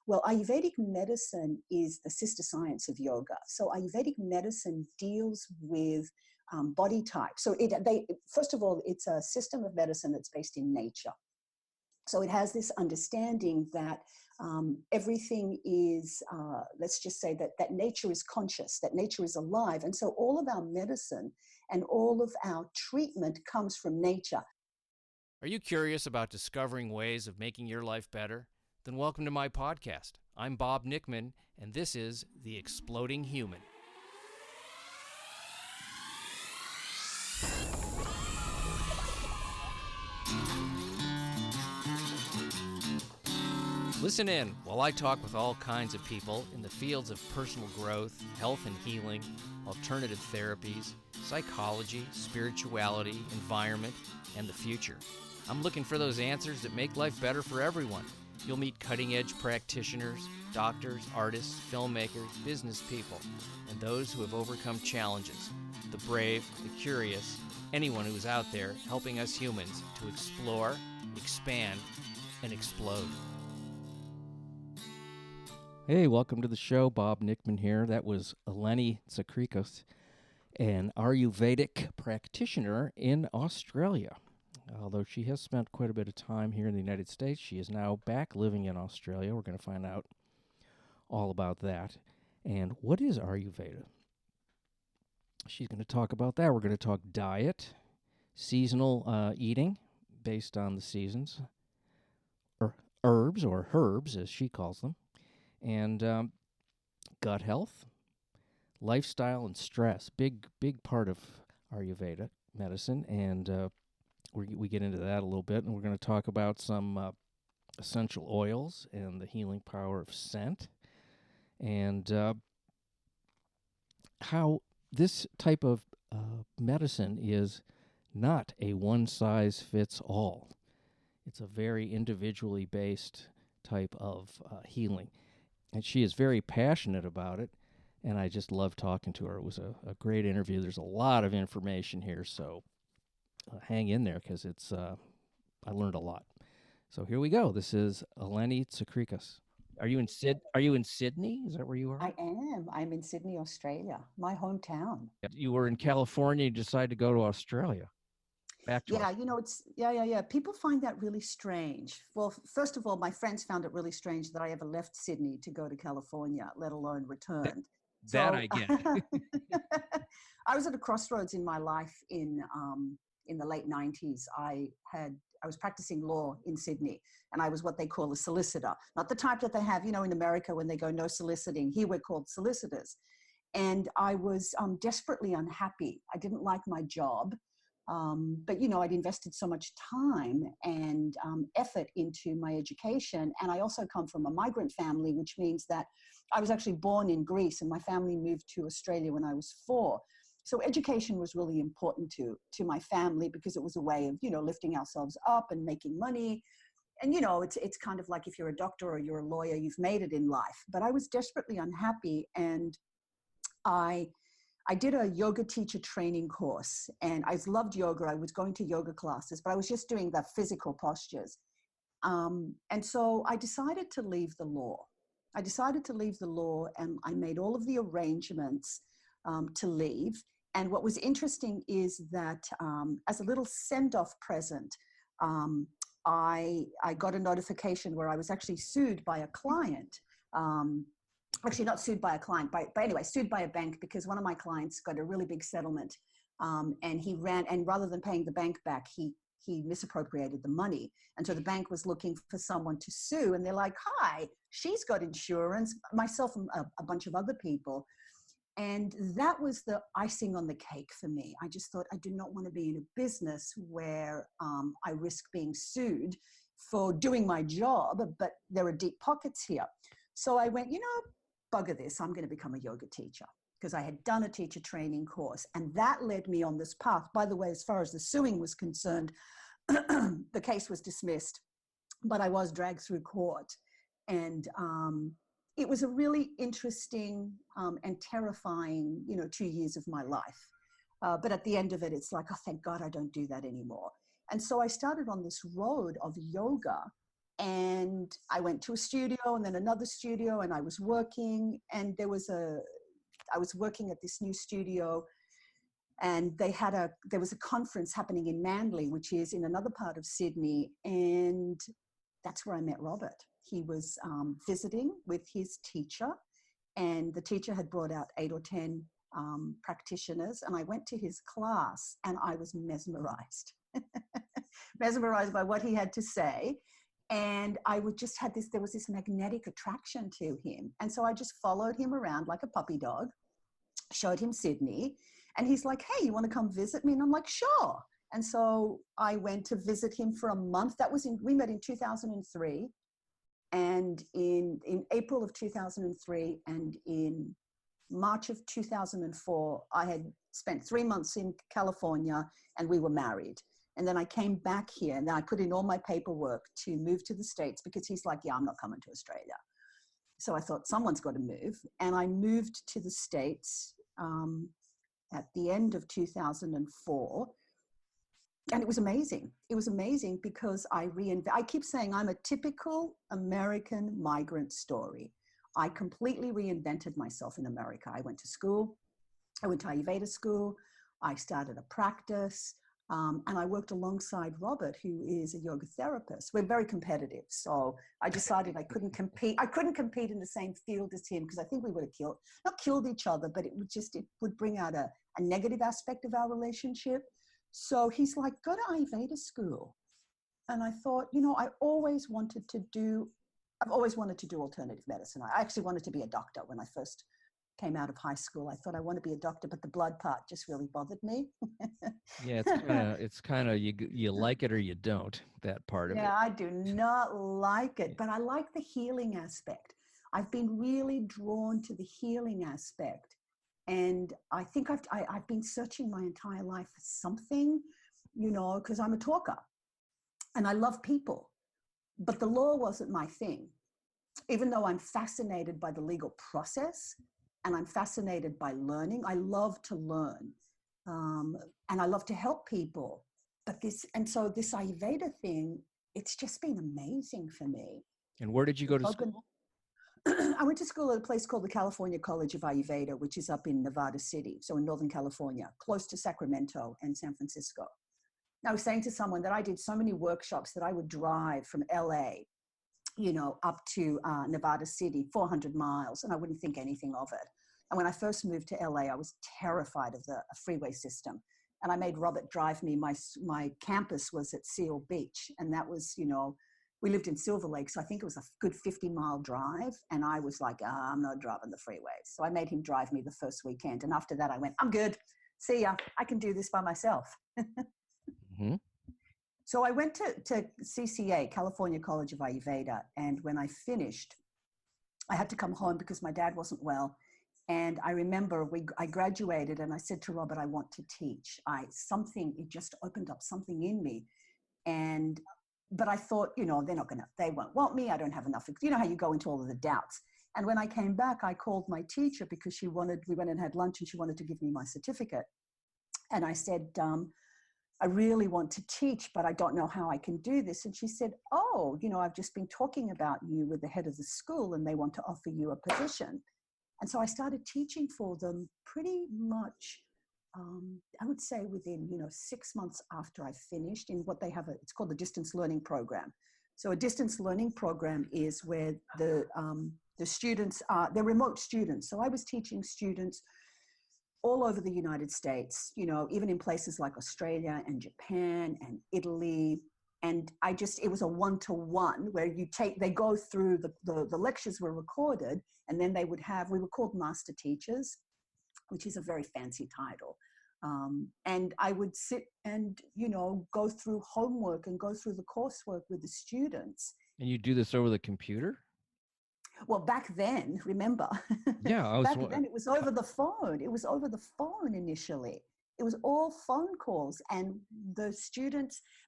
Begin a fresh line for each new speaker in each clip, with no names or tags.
Well, Ayurvedic medicine is the sister science of yoga. So Ayurvedic medicine deals with body type. So first of all, it's a system of medicine that's based in nature. So it has this understanding that everything is, let's just say that nature is conscious, that nature is alive. And so all of our medicine and all of our treatment comes from nature.
Are you curious about discovering ways of making your life better? Then welcome to my podcast. I'm Bob Nickman, and this is The Exploding Human. Listen in while I talk with all kinds of people in the fields of personal growth, health and healing, alternative therapies, psychology, spirituality, environment, and the future. I'm looking for those answers that make life better for everyone. You'll meet cutting-edge practitioners, doctors, artists, filmmakers, business people, and those who have overcome challenges. The brave, the curious, anyone who is out there helping us humans to explore, expand, and explode. Hey, welcome to the show. Bob Nickman here. That was Eleni Tsikrikas, an Ayurvedic practitioner in Australia. Although she has spent quite a bit of time here in the United States, she is now back living in Australia. We're going to find out all about that. And what is Ayurveda? She's going to talk about that. We're going to talk diet, seasonal eating based on the seasons, or herbs, as she calls them, and gut health, lifestyle, and stress. Big part of Ayurveda medicine, and we get into that a little bit, and we're going to talk about some essential oils and the healing power of scent, and how this type of medicine is not a one-size-fits-all. It's a very individually based type of healing, and she is very passionate about it, and I just love talking to her. It was a great interview. There's a lot of information here, so hang in there because it's I learned a lot. So here we go. This is Eleni Tsikrikas. Are you in Sydney? Is that where you are?
I am. I'm in Sydney, Australia, my hometown.
You were in California. You decided to go to Australia. Back to Australia.
Yeah. People find that really strange. Well, first of all, my friends found it really strange that I ever left Sydney to go to California, let alone returned.
That I get.
I was at a crossroads in my life in the late 90s. I was practicing law in Sydney, and I was what they call a solicitor. Not the type that they have, in America when they go no soliciting. Here we're called solicitors. And I was desperately unhappy. I didn't like my job. But, I'd invested so much time and effort into my education. And I also come from a migrant family, which means that I was actually born in Greece and my family moved to Australia when I was 4. So education was really important to my family because it was a way of, lifting ourselves up and making money. And, it's kind of like if you're a doctor or you're a lawyer, you've made it in life. But I was desperately unhappy, and I did a yoga teacher training course, and I loved yoga. I was going to yoga classes, but I was just doing the physical postures. And so I decided to leave the law. And I made all of the arrangements to leave. And what was interesting is that as a little send-off present, I got a notification where I was actually sued by a client. Actually, not sued by a client, but anyway, sued by a bank because one of my clients got a really big settlement, and rather than paying the bank back, he misappropriated the money. And so the bank was looking for someone to sue, and they're like, hi, she's got insurance, myself and a bunch of other people. And that was the icing on the cake for me. I just thought, I do not want to be in a business where I risk being sued for doing my job, but there are deep pockets here. So I went, bugger this, I'm going to become a yoga teacher, because I had done a teacher training course. And that led me on this path. By the way, as far as the suing was concerned, the case was dismissed, but I was dragged through court. And it was a really interesting and terrifying, 2 years of my life. But at the end of it, it's like, oh, thank God I don't do that anymore. And so I started on this road of yoga And I went to a studio and then another studio, and I was working, and I was working at this new studio, and there was a conference happening in Manly, which is in another part of Sydney. And that's where I met Robert. He was visiting with his teacher, and the teacher had brought out 8 or 10 practitioners, and I went to his class and I was mesmerized, mesmerized by what he had to say. And I would just had this, there was this magnetic attraction to him. And so I just followed him around like a puppy dog, showed him Sydney, and he's like, hey, you want to come visit me? And I'm like, sure. And so I went to visit him for a month. We met in 2003. And in April of 2003 and in March of 2004, I had spent 3 months in California and we were married. And then I came back here and then I put in all my paperwork to move to the States because he's like, yeah, I'm not coming to Australia. So I thought someone's got to move. And I moved to the States at the end of 2004. And it was amazing. It was amazing because I keep saying I'm a typical American migrant story. I completely reinvented myself in America. I went to school. I went to Ayurveda school. I started a practice. And I worked alongside Robert, who is a yoga therapist. We're very competitive. So I decided I couldn't compete. I couldn't compete in the same field as him because I think we would have not killed each other, but it would bring out a negative aspect of our relationship. So he's like, go to Ayurveda school. And I thought, I've always wanted to do alternative medicine. I actually wanted to be a doctor when I first came out of high school. I thought I want to be a doctor, but the blood part just really bothered me.
Yeah, it's kind of you like it or you don't, that part of it.
Yeah, I do not like it, but I like the healing aspect. I've been really drawn to the healing aspect. And I think I've been searching my entire life for something, because I'm a talker and I love people, but the law wasn't my thing. Even though I'm fascinated by the legal process and I'm fascinated by learning, I love to learn and I love to help people. So this Ayurveda thing, it's just been amazing for me.
And where did you go to school?
I went to school at a place called the California College of Ayurveda, which is up in Nevada City, so in Northern California, close to Sacramento and San Francisco. And I was saying to someone that I did so many workshops that I would drive from LA, up to Nevada City, 400 miles, and I wouldn't think anything of it. And when I first moved to LA, I was terrified of the freeway system. And I made Robert drive me. My campus was at Seal Beach, and that was, we lived in Silver Lake, so I think it was a good 50-mile drive. And I was like, I'm not driving the freeway. So I made him drive me the first weekend. And after that, I went, I'm good. See ya. I can do this by myself.
Mm-hmm.
So I went to CCA, California College of Ayurveda. And when I finished, I had to come home because my dad wasn't well. And I remember I graduated and I said to Robert, I want to teach. It just opened up something in me. But I thought, they won't want me. I don't have enough. You know how you go into all of the doubts. And when I came back, I called my teacher because we went and had lunch and she wanted to give me my certificate. And I said, I really want to teach, but I don't know how I can do this. And she said, I've just been talking about you with the head of the school and they want to offer you a position. And so I started teaching for them pretty much, I would say within, 6 months after I finished in what they have, it's called the distance learning program. So a distance learning program is where the students they're remote students. So I was teaching students all over the United States, even in places like Australia and Japan and Italy. And it was a one-to-one where they go through the lectures were recorded, and then we were called master teachers, which is a very fancy title. And I would sit and, go through homework and go through the coursework with the students.
And you do this over the computer?
Well, back then, remember,
yeah,
back then it was over the phone. It was over the phone initially. It was all phone calls, and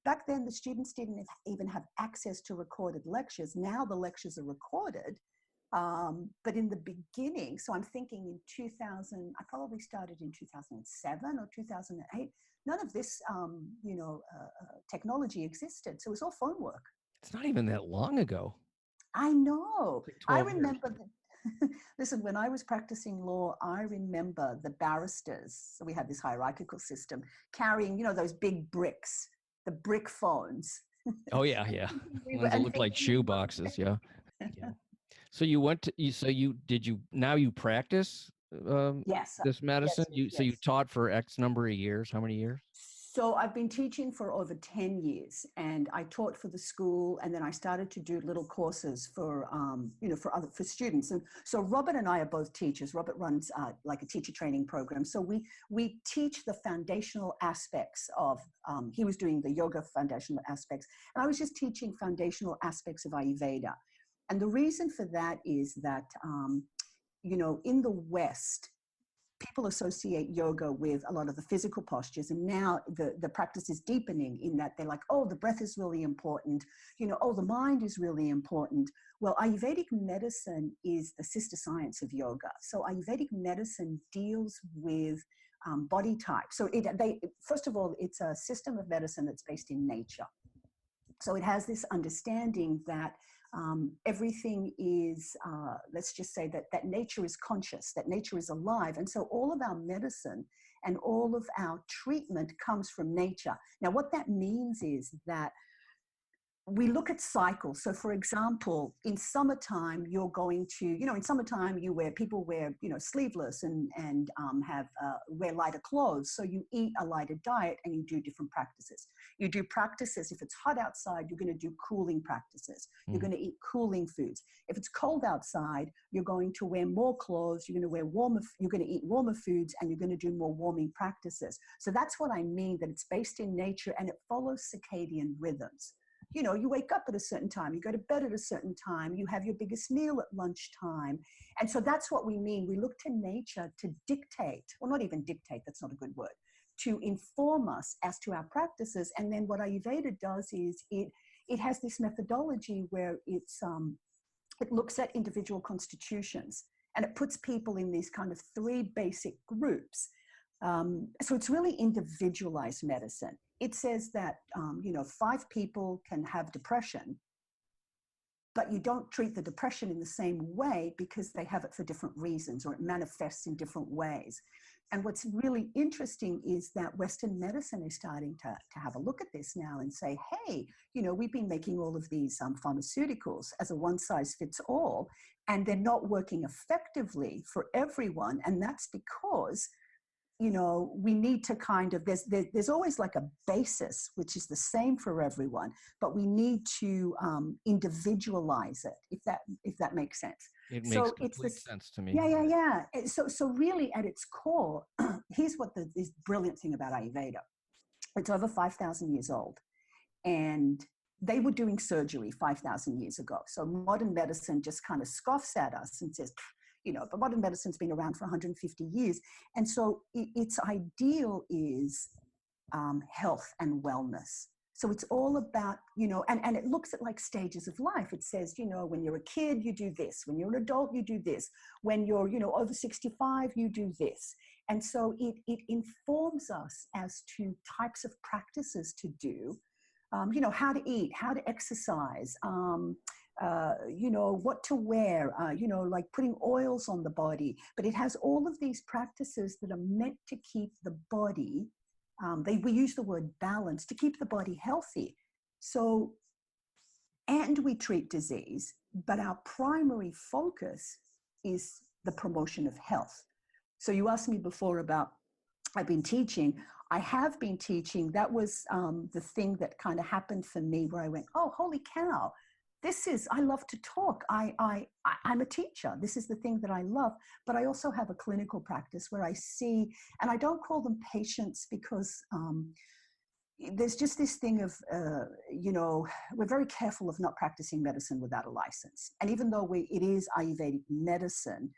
back then the students didn't even have access to recorded lectures. Now the lectures are recorded, but in the beginning, so I'm thinking in 2000, I probably started in 2007 or 2008. None of this, technology existed, so it was all phone work.
It's not even that long ago.
I know.
It's like
I
12 years.
remember listen, when I was practicing law, I remember the barristers. So we had this hierarchical system carrying, those big bricks, the brick phones.
Oh yeah, yeah. Ones that
And
look like
thinking
shoe boxes. Yeah. Yeah. So you went to you. So you did you now you practice
yes,
this medicine?
yes, yes,
You
yes.
taught for X number of years. How many years?
So I've been teaching for over 10 years, and I taught for the school, and then I started to do little courses for, for students. And so Robert and I are both teachers. Robert runs like a teacher training program. So we teach the foundational aspects of, he was doing the yoga foundational aspects, and I was just teaching foundational aspects of Ayurveda. And the reason for that is that, in the West, people associate yoga with a lot of the physical postures. And now the practice is deepening in that they're like, oh, the breath is really important. Oh, the mind is really important. Well, Ayurvedic medicine is the sister science of yoga. So Ayurvedic medicine deals with body type. So first of all, it's a system of medicine that's based in nature. So it has this understanding that everything is, let's just say that nature is conscious, that nature is alive. And so all of our medicine and all of our treatment comes from nature. Now, what that means is that we look at cycles. So for example, in summertime, you're going to, in summertime, people wear, sleeveless and wear lighter clothes. So you eat a lighter diet and you do different practices. You do practices. If it's hot outside, you're going to do cooling practices. You're going to eat cooling foods. If it's cold outside, you're going to wear more clothes. You're going to eat warmer foods, and you're going to do more warming practices. So that's what I mean, that it's based in nature and it follows circadian rhythms. You wake up at a certain time, you go to bed at a certain time, you have your biggest meal at lunchtime. And so that's what we mean. We look to nature to dictate, well, not even dictate, that's not a good word, to inform us as to our practices. And then what Ayurveda does is it has this methodology where it looks at individual constitutions, and it puts people in these kind of three basic groups. So it's really individualized medicine. It says that, 5 people can have depression, but you don't treat the depression in the same way because they have it for different reasons, or it manifests in different ways. And what's really interesting is that Western medicine is starting to have a look at this now and say, hey, we've been making all of these pharmaceuticals as a one-size-fits-all, and they're not working effectively for everyone. And that's because we need to kind of, there's always like a basis, which is the same for everyone, but we need to individualialize it, if that makes sense.
It makes
So it's
complete
this,
sense to me.
yeah. So really at its core, here's what this brilliant thing about Ayurveda. It's over 5,000 years old. And they were doing surgery 5,000 years ago. So modern medicine just kind of scoffs at us and says, but modern medicine's been around for 150 years. And so its ideal is health and wellness. So it's all about, and it looks at like stages of life. It says, when you're a kid, you do this. When you're an adult, you do this. When you're, over 65, you do this. And so it informs us as to types of practices to do, how to eat, how to exercise, what to wear, like putting oils on the body. But it has all of these practices that are meant to keep the body, we use the word balance, to keep the body healthy. So, and we treat disease, but our primary focus is the promotion of health. So you asked me before about, I've been teaching. I have been teaching. That was the thing that kind of happened for me, where I went, oh, holy cow. I love to talk. I'm a teacher. This is the thing that I love, but I also have a clinical practice where I see, and I don't call them patients because there's just this thing of, we're very careful of not practicing medicine without a license. And even though it is Ayurvedic medicine,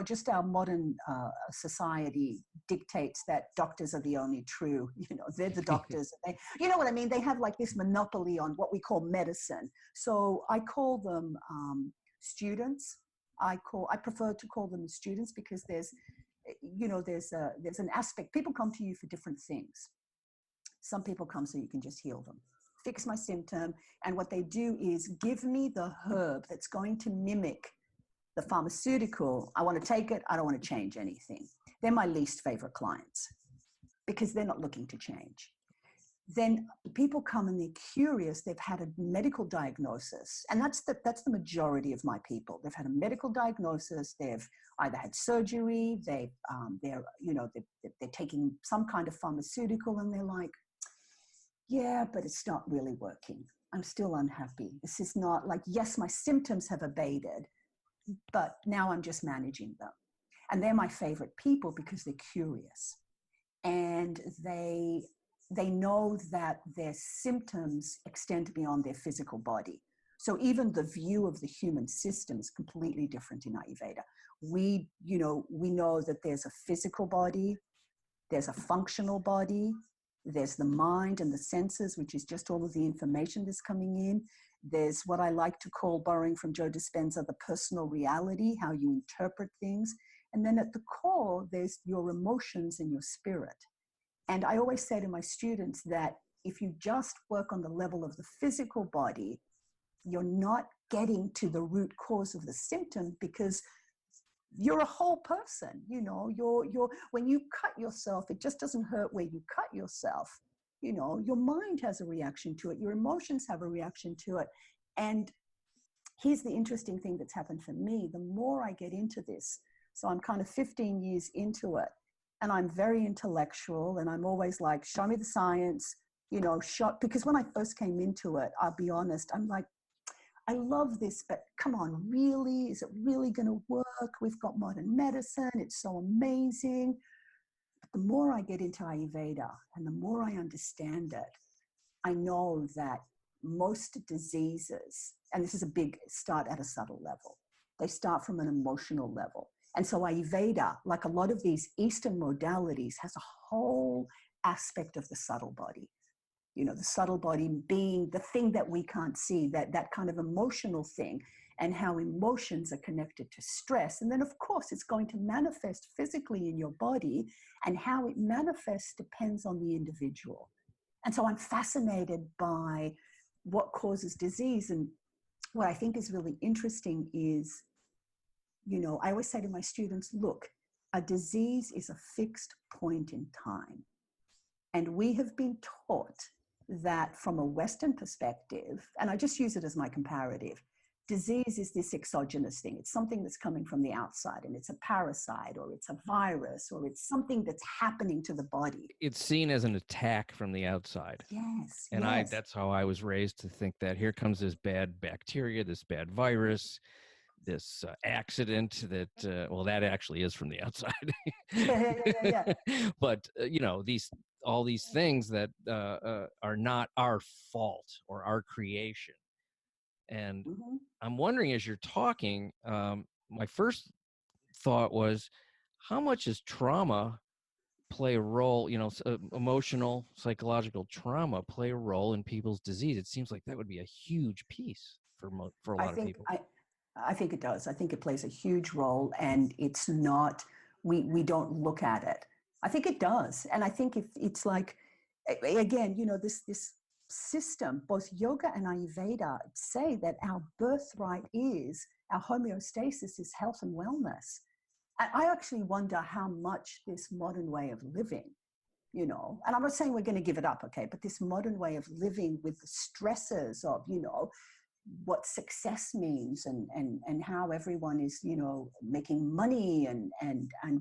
just our modern society dictates that doctors are the only true, they're the doctors. You know what I mean? They have like this monopoly on what we call medicine. So I call them students. I prefer to call them students because there's an aspect. People come to you for different things. Some people come so you can just heal them. fix my symptom. And what they do is give me the herb that's going to mimic the pharmaceutical. I want to take it. I don't want to change anything. They're my least favorite clients because they're not looking to change. Then people come and they're curious. They've had a medical diagnosis, and that's the majority of my people. They've had a medical diagnosis. They've either had surgery. They're taking some kind of pharmaceutical, and they're like, yeah, but it's not really working. I'm still unhappy. This is not like, yes, my symptoms have abated, but now I'm just managing them. And they're my favorite people because they're curious, and they know that their symptoms extend beyond their physical body. So even the view of the human system is completely different in Ayurveda. We know that there's a physical body, there's a functional body, there's the mind and the senses, which is just all of the information that's coming in. There's what I like to call, borrowing from Joe Dispenza, the personal reality, how you interpret things. And then at the core, there's your emotions and your spirit. And I always say to my students that if you just work on the level of the physical body, you're not getting to the root cause of the symptom, because you're a whole person. You're when you cut yourself, it just doesn't hurt where you cut yourself. Your mind has a reaction to it. Your emotions have a reaction to it. And here's the interesting thing that's happened for me. The more I get into this, so I'm kind of 15 years into it, and I'm very intellectual, and I'm always like, show me the science, because when I first came into it, I'll be honest, I'm like, I love this, but come on, really? Is it really going to work? We've got modern medicine. It's so amazing. But the more I get into Ayurveda and the more I understand it, I know that most diseases, and this is a big start at a subtle level, they start from an emotional level. And so Ayurveda, like a lot of these Eastern modalities, has a whole aspect of the subtle body. The subtle body being the thing that we can't see, that kind of emotional thing, and how emotions are connected to stress. And then, of course, it's going to manifest physically in your body, and how it manifests depends on the individual. And so I'm fascinated by what causes disease. And what I think is really interesting is, I always say to my students, look, a disease is a fixed point in time. And we have been taught that from a Western perspective, and I just use it as my comparative, disease is this exogenous thing. It's something that's coming from the outside, and it's a parasite, or it's a virus, or it's something that's happening to the body.
It's seen as an attack from the outside.
Yes.
And
yes.
that's how I was raised to think that here comes this bad bacteria, this bad virus, this accident that, that actually is from the outside.
Yeah.
But, all these things that are not our fault or our creation. And I'm wondering, as you're talking, my first thought was, how much does trauma play a role, emotional, psychological trauma play a role in people's disease? It seems like that would be a huge piece for a lot of people.
I think it does. I think it plays a huge role, and it's not, we don't look at it. I think it does. And I think if it's like, again, this system, both yoga and Ayurveda say that our birthright is, our homeostasis is health and wellness. And I actually wonder how much this modern way of living, and I'm not saying we're going to give it up, okay, but this modern way of living with the stresses of, what success means, and how everyone is, making money, and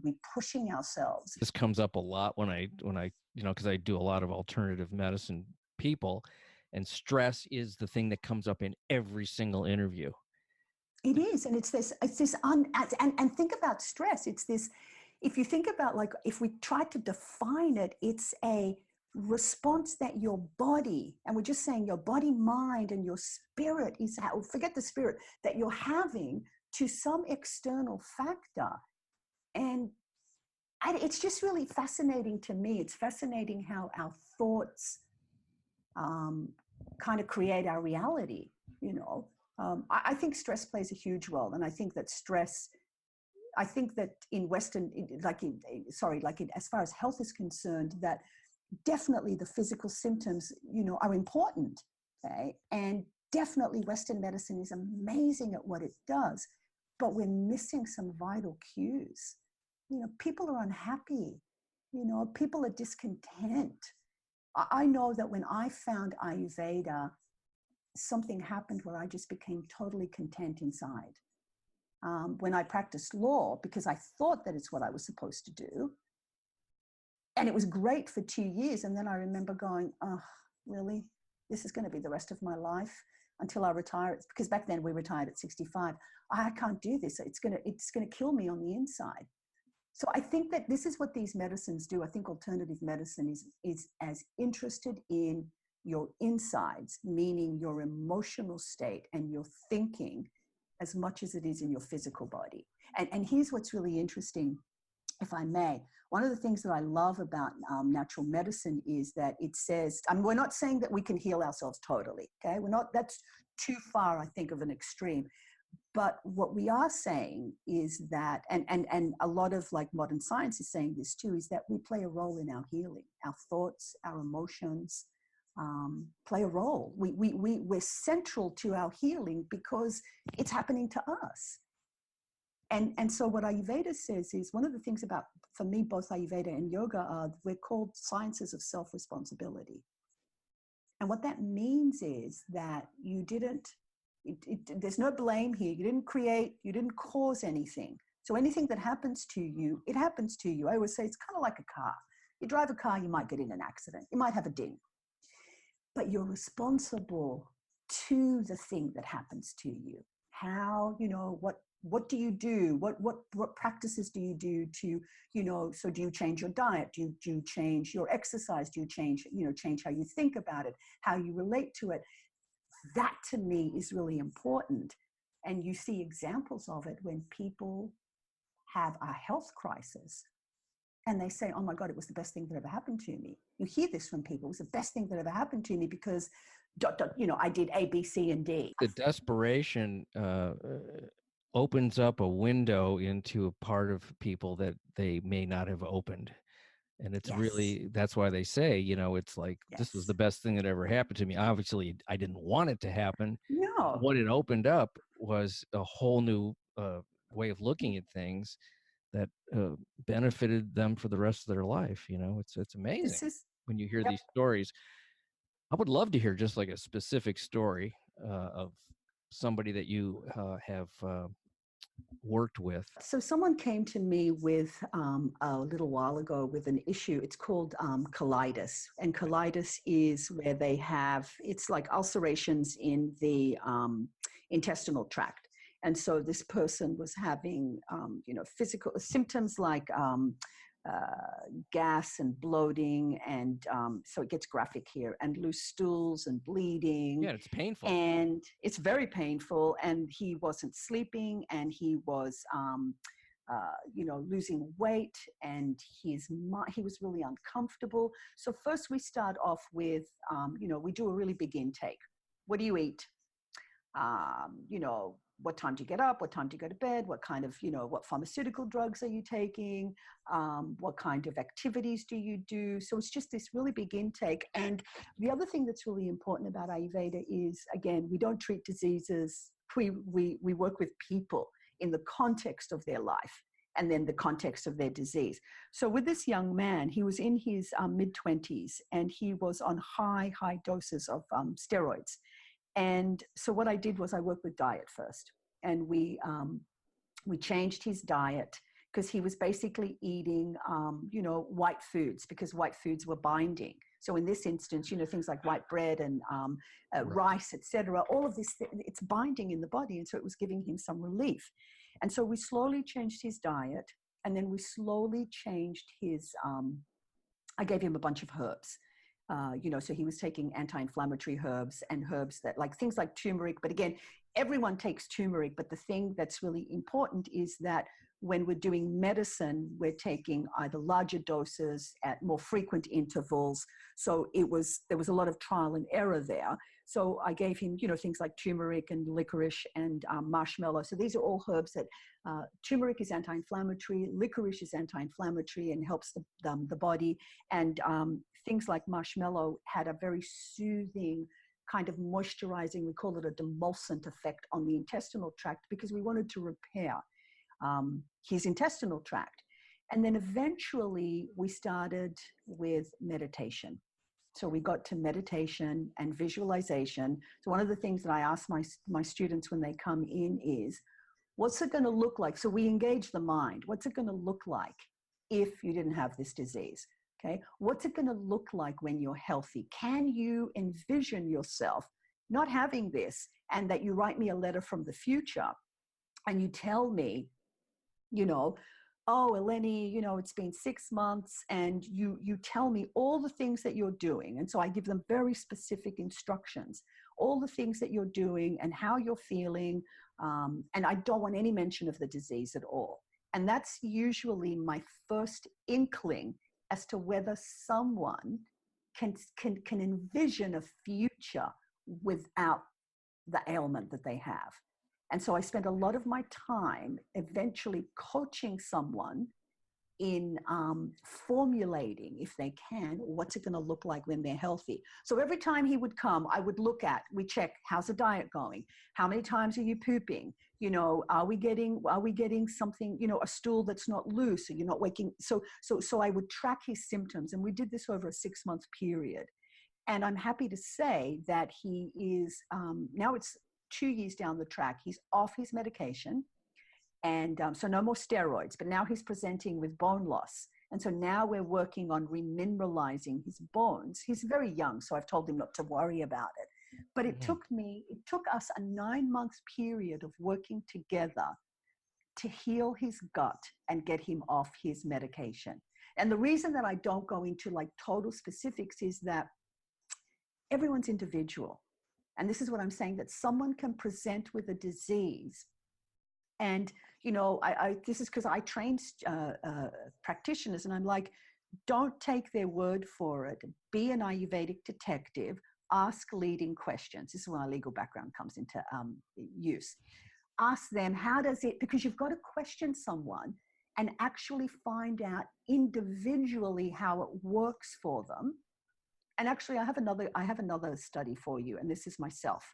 we're pushing ourselves.
This comes up a lot when I because I do a lot of alternative medicine people, and stress is the thing that comes up in every single interview.
It is. And it's this, and think about stress. It's this, if you think about, like, if we try to define it, it's a response that your body, and we're just saying your body, mind, and your spirit is, forget the spirit, that you're having to some external factor. And it's just really fascinating to me. It's fascinating how our thoughts kind of create our reality, I think stress plays a huge role. And I think that in Western, as far as health is concerned, that definitely the physical symptoms, are important. Okay. And definitely Western medicine is amazing at what it does, but we're missing some vital cues. People are unhappy. People are discontent. I know that when I found Ayurveda, something happened where I just became totally content inside. When I practiced law, because I thought that it's what I was supposed to do, and it was great for 2 years. And then I remember going, oh, really? This is going to be the rest of my life until I retire. It's because back then we retired at 65. I can't do this. It's going to kill me on the inside. So I think that this is what these medicines do. I think alternative medicine is as interested in your insides, meaning your emotional state and your thinking, as much as it is in your physical body. And here's what's really interesting, if I may. One of the things that I love about natural medicine is that it says, we're not saying that we can heal ourselves totally, okay? That's too far, I think, of an extreme. But what we are saying is that, and a lot of like modern science is saying this too, is that we play a role in our healing. Our thoughts, our emotions play a role. We're central to our healing because it's happening to us. And so what Ayurveda says is, one of the things about, for me, both Ayurveda and yoga are, we're called sciences of self-responsibility. And what that means is that you didn't, there's no blame here. You didn't create, you didn't cause anything. So anything that happens to you, it happens to you. I always say it's kind of like a car. You drive a car, you might get in an accident. You might have a ding. But you're responsible to the thing that happens to you. How, what do you do? What practices do you do to, so do you change your diet? Do you change your exercise? Do you change how you think about it, how you relate to it? That to me is really important. And you see examples of it when people have a health crisis and they say, oh my God, it was the best thing that ever happened to me. You hear this from people. It was the best thing that ever happened to me because, I did A, B, C, and D.
The desperation opens up a window into a part of people that they may not have opened. And it's really, that's why they say, it's like, this was the best thing that ever happened to me. Obviously, I didn't want it to happen.
No.
What it opened up was a whole new way of looking at things that benefited them for the rest of their life. It's amazing when you hear these stories. I would love to hear just like a specific story of somebody that you have worked with.
So someone came to me with a little while ago with an issue. It's called colitis, and colitis is where they have, it's like ulcerations in the intestinal tract. And so this person was having, physical symptoms like gas and bloating, and so it gets graphic here, and loose stools and bleeding.
Yeah, it's painful.
And it's very painful, and he wasn't sleeping, and he was losing weight, and he was really uncomfortable. So first we start off with, we do a really big intake. What do you eat? What time do you get up? What time do you go to bed? What kind of, what pharmaceutical drugs are you taking? What kind of activities do you do? So it's just this really big intake. And the other thing that's really important about Ayurveda is, again, we don't treat diseases. We work with people in the context of their life and then the context of their disease. So with this young man, he was in his mid-20s, and he was on high doses of steroids. And so what I did was I worked with diet first, and we changed his diet, because he was basically eating, white foods, because white foods were binding. So in this instance, things like white bread and rice, etc. All of this, it's binding in the body, and so it was giving him some relief. And so we slowly changed his diet, and then we slowly changed his. I gave him a bunch of herbs. So he was taking anti-inflammatory herbs and herbs that, like things like turmeric. But again, everyone takes turmeric. But the thing that's really important is that when we're doing medicine, we're taking either larger doses at more frequent intervals. So there was a lot of trial and error there. So I gave him, things like turmeric and licorice and marshmallow. So these are all herbs that turmeric is anti-inflammatory, licorice is anti-inflammatory and helps the body. And things like marshmallow had a very soothing kind of moisturizing, we call it a demulcent effect on the intestinal tract, because we wanted to repair his intestinal tract. And then eventually we started with meditation. So we got to meditation and visualization. So one of the things that I ask my students when they come in is, what's it going to look like? So we engage the mind. What's it going to look like if you didn't have this disease? Okay. What's it going to look like when you're healthy? Can you envision yourself not having this, and that you write me a letter from the future and you tell me, you know, oh, Eleni, you know, it's been 6 months, and you tell me all the things that you're doing. And so I give them very specific instructions, all the things that you're doing and how you're feeling. And I don't want any mention of the disease at all. And that's usually my first inkling as to whether someone can envision a future without the ailment that they have. And so I spend a lot of my time eventually coaching someone in formulating, if they can, what's it going to look like when they're healthy. So every time he would come, I would we check, how's the diet going? How many times are you pooping? You know, are we getting something, you know, a stool that's not loose, or you're not waking? So I would track his symptoms, and we did this over a 6-month period. And I'm happy to say that he is, now it's 2 years down the track, he's off his medication. And so no more steroids, but now he's presenting with bone loss. And so now we're working on remineralizing his bones. He's very young, so I've told him not to worry about it. But it took us a 9-month period of working together to heal his gut and get him off his medication. And the reason that I don't go into like total specifics is that everyone's individual. And this is what I'm saying, that someone can present with a disease. And, you know, this is because I trained practitioners, and I'm like, don't take their word for it. Be an Ayurvedic detective. Ask leading questions. This is where my legal background comes into use. Ask them, how does it, because you've got to question someone and actually find out individually how it works for them. And actually, I have another study for you, and this is myself,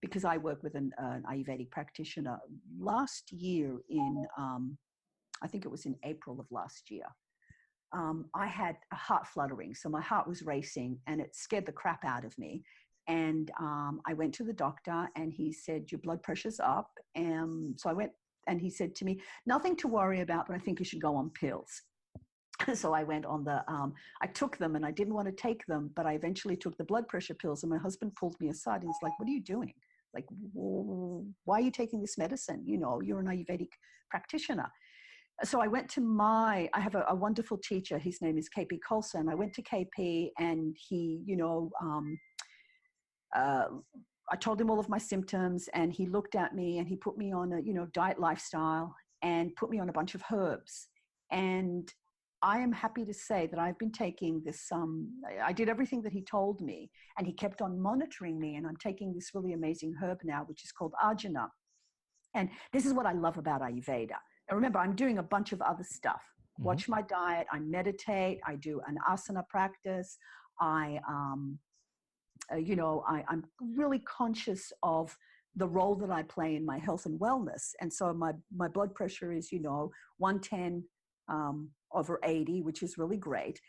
because I work with an Ayurvedic practitioner. Last year I think it was in April of last year, I had a heart fluttering. So my heart was racing, and it scared the crap out of me. And I went to the doctor, and he said, your blood pressure's up. And so I went, and he said to me, nothing to worry about, but I think you should go on pills. So I went on I took them, and I didn't want to take them, but I eventually took the blood pressure pills, and my husband pulled me aside, and he's like, what are you doing? Like, why are you taking this medicine? You know, you're an Ayurvedic practitioner. So I went to I have a wonderful teacher. His name is KP Colson. I went to KP, and he, you know, I told him all of my symptoms, and he looked at me, and he put me on a, you know, diet lifestyle, and put me on a bunch of herbs. And I am happy to say that I've been taking this, I did everything that he told me, and he kept on monitoring me, and I'm taking this really amazing herb now, which is called Ajna. And this is what I love about Ayurveda. And remember, I'm doing a bunch of other stuff. Watch my diet, I meditate, I do an asana practice. I'm really conscious of the role that I play in my health and wellness. And so my blood pressure is, you know, 110 over 80, which is really great.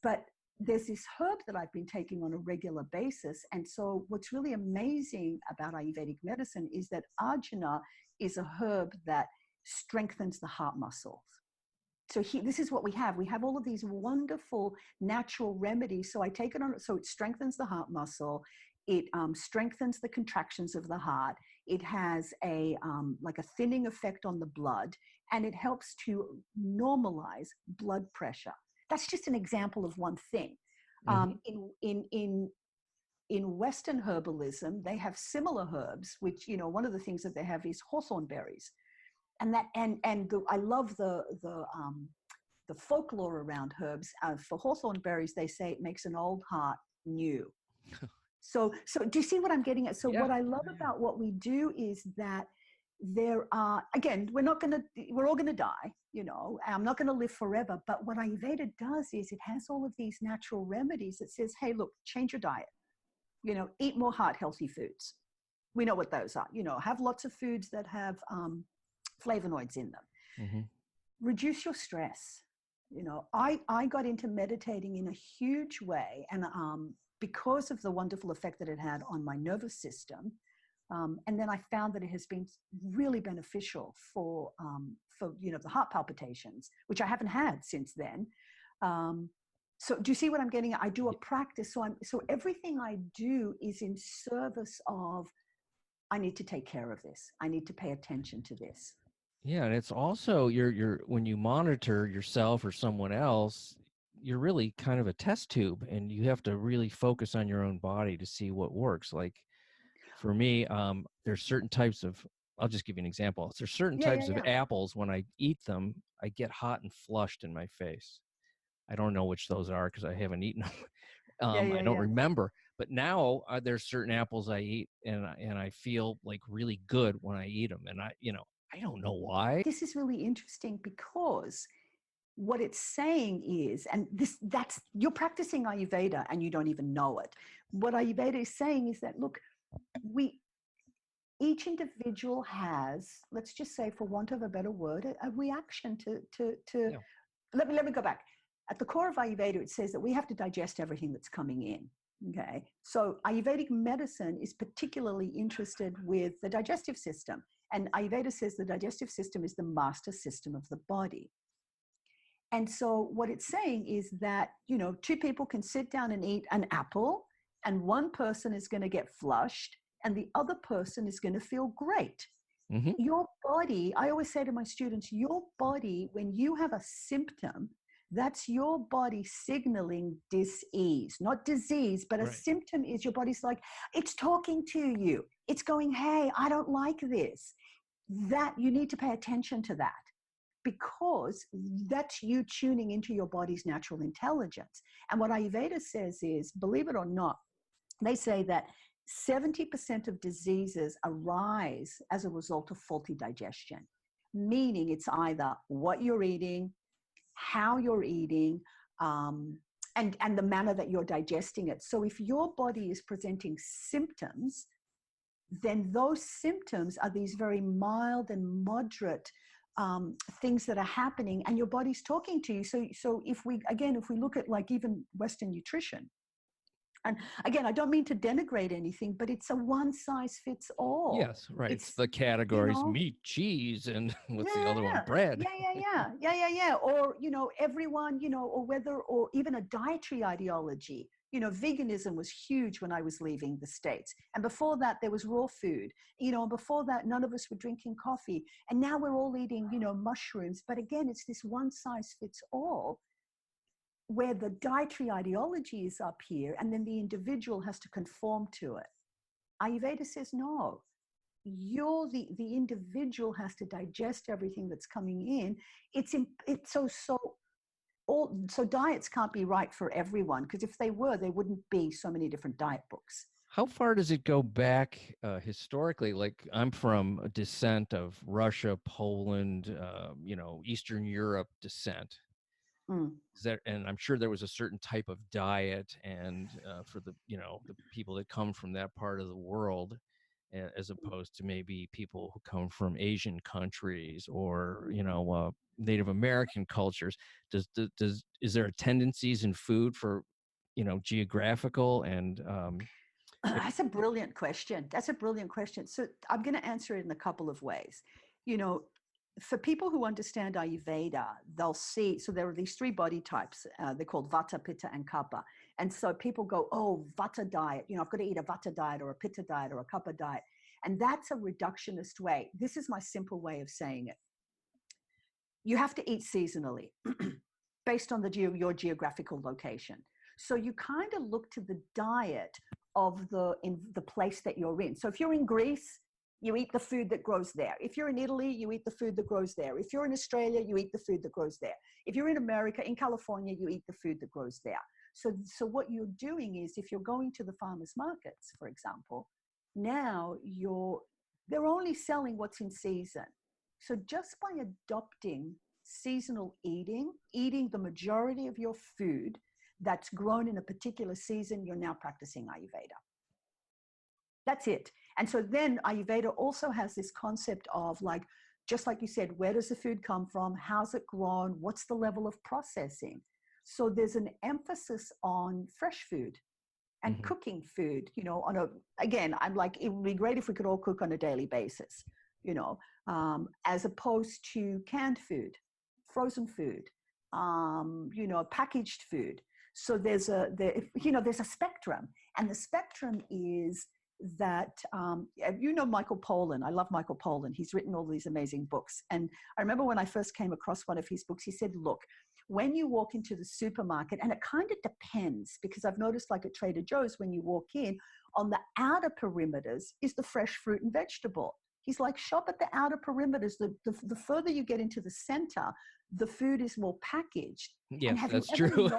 But there's this herb that I've been taking on a regular basis. And so what's really amazing about Ayurvedic medicine is that Ajna is a herb that strengthens the heart muscles. So this is what we have. We have all of these wonderful natural remedies. So I take it on, so it strengthens the heart muscle. It strengthens the contractions of the heart. It has like a thinning effect on the blood, and it helps to normalize blood pressure. That's just an example of one thing. In Western herbalism, they have similar herbs, which, you know, one of the things that they have is hawthorn berries. I love the folklore around herbs. For hawthorn berries, they say it makes an old heart new. So do you see what I'm getting at? So what I love about what we do is that there are, again, we're all going to die, you know, I'm not going to live forever. But what Ayurveda does is it has all of these natural remedies that says, hey, look, change your diet. eat more heart healthy foods. We know what those are. Have lots of foods that have flavonoids in them.
Mm-hmm.
Reduce your stress. I got into meditating in a huge way, and because of the wonderful effect that it had on my nervous system. And then I found that it has been really beneficial for the heart palpitations, which I haven't had since then. So do you see what I'm getting at? I do a practice. So everything I do is in service of, I need to take care of this. I need to pay attention to this.
Yeah, and it's also you're when you monitor yourself or someone else, you're really kind of a test tube, and you have to really focus on your own body to see what works. Like for me, there's certain types of, I'll just give you an example. There's certain
Yeah,
types
yeah,
of
yeah.
apples, when I eat them, I get hot and flushed in my face. I don't know which those are because I haven't eaten them.
Yeah, yeah,
I don't
yeah.
remember. But now there's certain apples I eat, and I feel like really good when I eat them. And I don't know why.
This is really interesting because what it's saying is, and that's you're practicing Ayurveda and you don't even know it. What Ayurveda is saying is that, look, each individual has, let's just say, for want of a better word, a reaction to
Yeah.
let me go back. At the core of Ayurveda, it says that we have to digest everything that's coming in. Okay. So Ayurvedic medicine is particularly interested with the digestive system. And Ayurveda says the digestive system is the master system of the body. And so what it's saying is that, two people can sit down and eat an apple, and one person is going to get flushed and the other person is going to feel great.
Mm-hmm.
Your body, I always say to my students, your body, when you have a symptom, that's your body signaling dis-ease, not disease, but a symptom is your body's like, it's talking to you. It's going, hey, I don't like this. That you need to pay attention to that, because that's you tuning into your body's natural intelligence. And what Ayurveda says is, believe it or not, they say that 70% of diseases arise as a result of faulty digestion, meaning it's either what you're eating, how you're eating, and the manner that you're digesting it. So if your body is presenting symptoms, then those symptoms are these very mild and moderate things that are happening, and your body's talking to you. So if we look at like even Western nutrition, and again, I don't mean to denigrate anything, but it's a one size fits all.
Yes, right. It's the categories: meat, cheese, and what's the other one? Bread.
Yeah. Or, everyone, or even a dietary ideology. Veganism was huge when I was leaving the States. And before that, there was raw food, and before that, none of us were drinking coffee. And now we're all eating, mushrooms. But again, it's this one size fits all, where the dietary ideology is up here, and then the individual has to conform to it. Ayurveda says, no, the individual has to digest everything that's coming in. So diets can't be right for everyone, because if they were, there wouldn't be so many different diet books.
How far does it go back historically? Like, I'm from a descent of Russia, Poland, Eastern Europe descent. And I'm sure there was a certain type of diet, and for the people that come from that part of the world, as opposed to maybe people who come from Asian countries or Native American cultures. Is there tendencies in food for geographical and
That's a brilliant question. So I'm going to answer it in a couple of ways. For people who understand Ayurveda, they'll see, so there are these three body types. They're called Vata, Pitta, and Kapha. And so people go, oh, Vata diet, I've got to eat a Vata diet or a Pitta diet or a Kapha diet. And that's a reductionist way. This is my simple way of saying it. You have to eat seasonally based on your geographical location. So you kind of look to the diet of in the place that you're in. So if you're in Greece, you eat the food that grows there. If you're in Italy, you eat the food that grows there. If you're in Australia, you eat the food that grows there. If you're in America, in California, you eat the food that grows there. So what you're doing is, if you're going to the farmers markets, for example, now they're only selling what's in season. So just by adopting seasonal eating the majority of your food that's grown in a particular season, you're now practicing Ayurveda. That's it. And so then Ayurveda also has this concept of like, just like you said, where does the food come from? How's it grown? What's the level of processing? So there's an emphasis on fresh food and
Mm-hmm.
cooking food, again, I'm like, it would be great if we could all cook on a daily basis, as opposed to canned food, frozen food, packaged food. So there's a spectrum, and the spectrum is that, Michael Pollan. I love Michael Pollan. He's written all these amazing books. And I remember when I first came across one of his books, he said, look, when you walk into the supermarket, and it kind of depends, because I've noticed like at Trader Joe's, when you walk in, on the outer perimeters is the fresh fruit and vegetable. He's like, shop at the outer perimeters. The further you get into the center, the food is more packaged.
Yes,
and
that's true.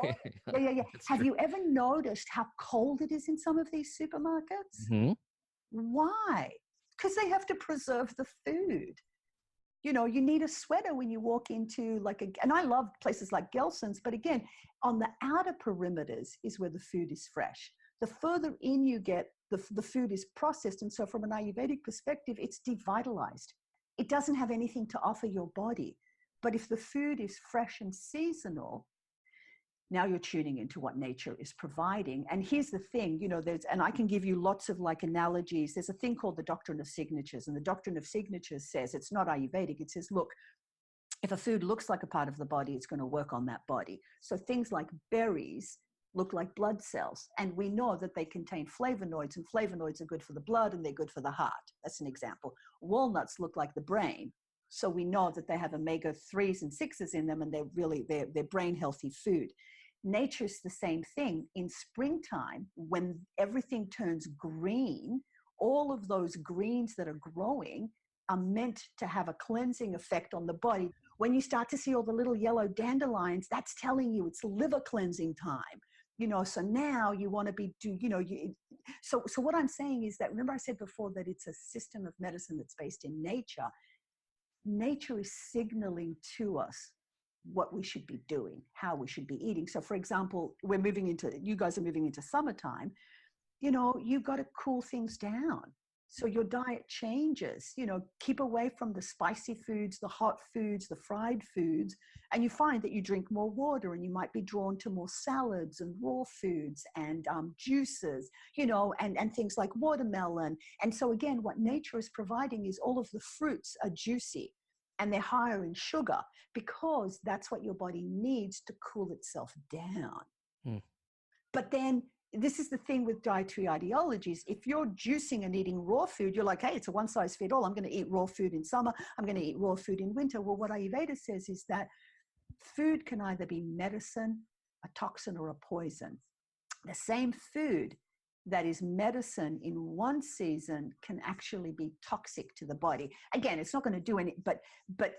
Have you ever noticed how cold it is in some of these supermarkets?
Mm-hmm.
Why? Because they have to preserve the food. You need a sweater when you walk into and I love places like Gelson's, but again, on the outer perimeters is where the food is fresh. The further in you get, the food is processed. And so from an Ayurvedic perspective, it's devitalized. It doesn't have anything to offer your body. But if the food is fresh and seasonal, now you're tuning into what nature is providing. And here's the thing, and I can give you lots of like analogies. There's a thing called the doctrine of signatures. And the doctrine of signatures says, it's not Ayurvedic. It says, look, if a food looks like a part of the body, it's going to work on that body. So things like berries look like blood cells. And we know that they contain flavonoids, and flavonoids are good for the blood and they're good for the heart. That's an example. Walnuts look like the brain. So we know that they have omega-3s and 6s in them, and they're brain healthy food. Nature's the same thing. In springtime, when everything turns green, all of those greens that are growing are meant to have a cleansing effect on the body. When you start to see all the little yellow dandelions, that's telling you it's liver cleansing time. So now you want to be so what I'm saying is that, remember I said before that it's a system of medicine that's based in nature. Nature is signaling to us what we should be doing, how we should be eating. So for example, you guys are moving into summertime, you've got to cool things down. So your diet changes, keep away from the spicy foods, the hot foods, the fried foods, and you find that you drink more water, and you might be drawn to more salads and raw foods and juices, and things like watermelon. And so again, what nature is providing is all of the fruits are juicy and they're higher in sugar, because that's what your body needs to cool itself down.
Mm.
But then this is the thing with dietary ideologies. If you're juicing and eating raw food, you're like, hey, it's a one size fit all. I'm going to eat raw food in summer. I'm going to eat raw food in winter. Well, what Ayurveda says is that food can either be medicine, a toxin, or a poison. The same food that is medicine in one season can actually be toxic to the body. Again, it's not going to do any, but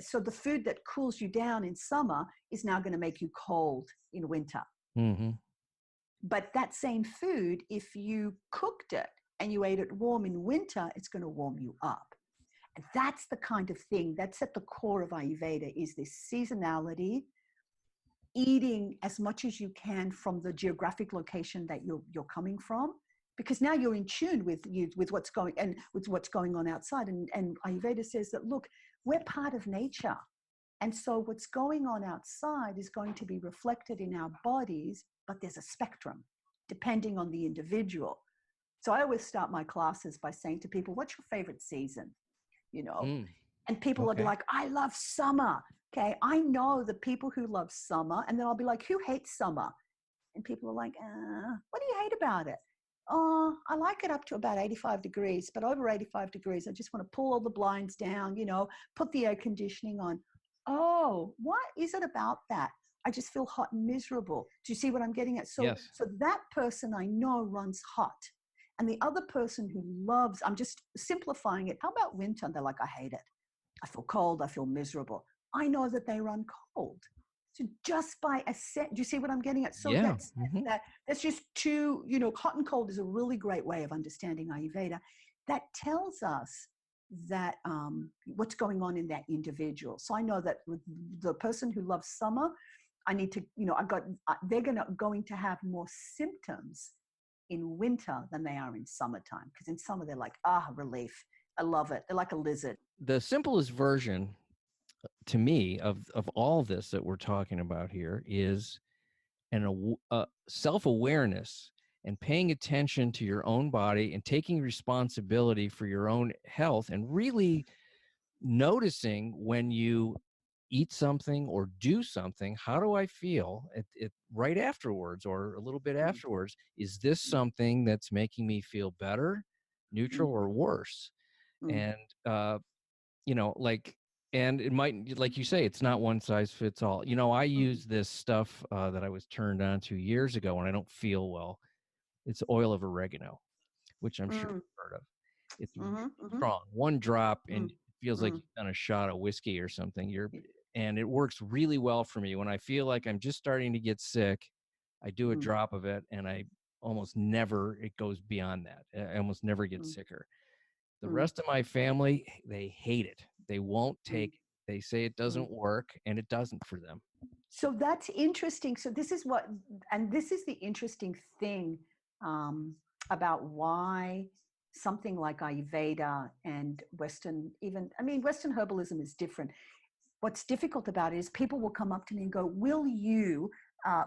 so the food that cools you down in summer is now going to make you cold in winter.
Mm-hmm.
But that same food, if you cooked it and you ate it warm in winter, it's going to warm you up. And that's the kind of thing that's at the core of Ayurveda, is this seasonality, eating as much as you can from the geographic location that you're coming from, because now you're in tune with what's going on outside. And Ayurveda says that, look, we're part of nature. And so what's going on outside is going to be reflected in our bodies, but there's a spectrum depending on the individual. So I always start my classes by saying to people, what's your favorite season? And people will be like, I love summer. Okay, I know the people who love summer. And then I'll be like, who hates summer? And people are like, what do you hate about it? Oh, I like it up to about 85 degrees, but over 85 degrees, I just want to pull all the blinds down, put the air conditioning on. Oh, what is it about that? I just feel hot and miserable. Do you see what I'm getting at? So,
yes.
So that person I know runs hot. And the other person who loves, I'm just simplifying it. How about winter? And they're like, I hate it. I feel cold. I feel miserable. I know that they run cold. So just by a set, do you see what I'm getting at? So
Yeah.
that's just two, hot and cold is a really great way of understanding Ayurveda. That tells us that what's going on in that individual. So I know that with the person who loves summer, I need to, they're going to have more symptoms in winter than they are in summertime. Because in summer, they're like, relief. I love it. They're like a lizard.
The simplest version to me of all this that we're talking about here is self-awareness and paying attention to your own body and taking responsibility for your own health, and really noticing when you eat something or do something, how do I feel right afterwards or a little bit afterwards? Is this something that's making me feel better, neutral, or worse? And and it might, like you say, it's not one size fits all. I use this stuff that I was turned on to years ago when I don't feel well. It's oil of oregano, which I'm sure you've heard of. It's strong, one drop, and it feels like you've done a shot of whiskey or something. And it works really well for me. When I feel like I'm just starting to get sick, I do a drop of it, and it goes beyond that. I almost never get sicker. The rest of my family, they hate it. They won't take it. They say it doesn't work, and it doesn't for them.
So that's interesting. So this is the interesting thing about why something like Ayurveda and Western herbalism is different. What's difficult about it is people will come up to me and go, will you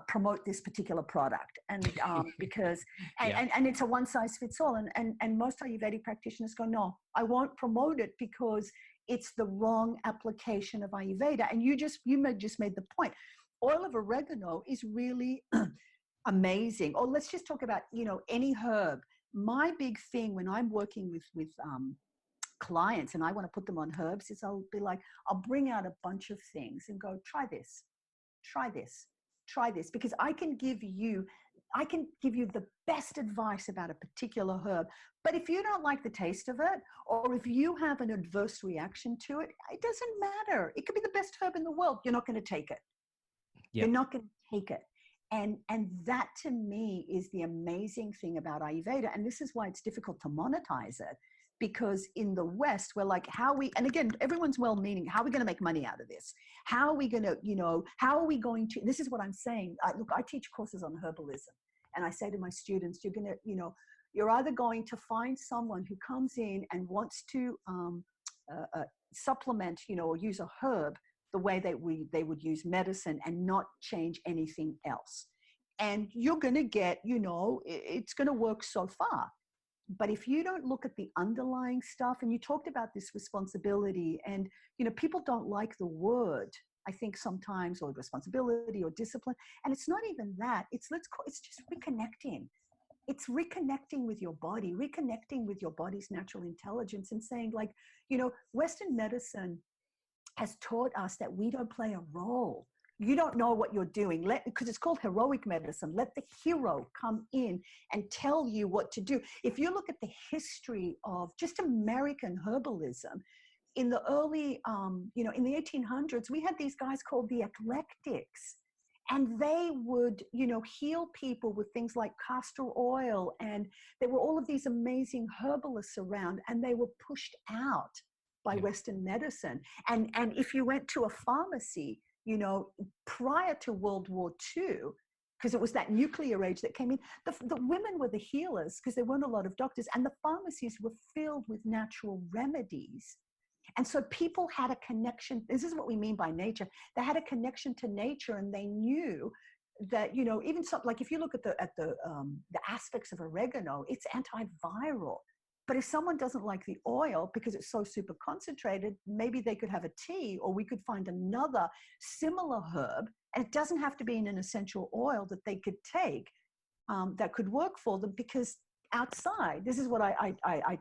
promote this particular product? And because and it's a one size fits all. And most Ayurvedic practitioners go, no, I won't promote it because it's the wrong application of Ayurveda. And you just made the point. Oil of oregano is really amazing. Or let's just talk about, any herb. My big thing when I'm working with clients and I want to put them on herbs is I'll bring out a bunch of things and go, try this, because I can give you the best advice about a particular herb. But if you don't like the taste of it, or if you have an adverse reaction to it, it doesn't matter. It could be the best herb in the world. You're not going to take it. Yep. You're not going to take it. And that to me is the amazing thing about Ayurveda. And this is why it's difficult to monetize it. Because in the West, we're like, and again, everyone's well-meaning, how are we going to make money out of this? How are we going to, this is what I'm saying. Look, I teach courses on herbalism. And I say to my students, you're either going to find someone who comes in and wants to supplement, or use a herb the way that they would use medicine and not change anything else. And you're going to get, it's going to work so far. But if you don't look at the underlying stuff, and you talked about this responsibility, and, people don't like the word, I think sometimes, or responsibility or discipline. And it's not even that. It's just reconnecting. It's reconnecting with your body, reconnecting with your body's natural intelligence, and saying, like, Western medicine has taught us that we don't play a role. You don't know what you're doing, because it's called heroic medicine. Let the hero come in and tell you what to do. If you look at the history of just American herbalism, in the early, in the 1800s, we had these guys called the eclectics. And they would, heal people with things like castor oil. And there were all of these amazing herbalists around, and they were pushed out by Western medicine. And if you went to a pharmacy, prior to World War II, because it was that nuclear age that came in, the women were the healers, because there weren't a lot of doctors, and the pharmacies were filled with natural remedies. And so people had a connection. This is what we mean by nature. They had a connection to nature, and they knew that, even something like, if you look at the aspects of oregano, it's antiviral. But if someone doesn't like the oil because it's so super concentrated, maybe they could have a tea, or we could find another similar herb. And it doesn't have to be in an essential oil that they could take that could work for them. Because outside, this is what I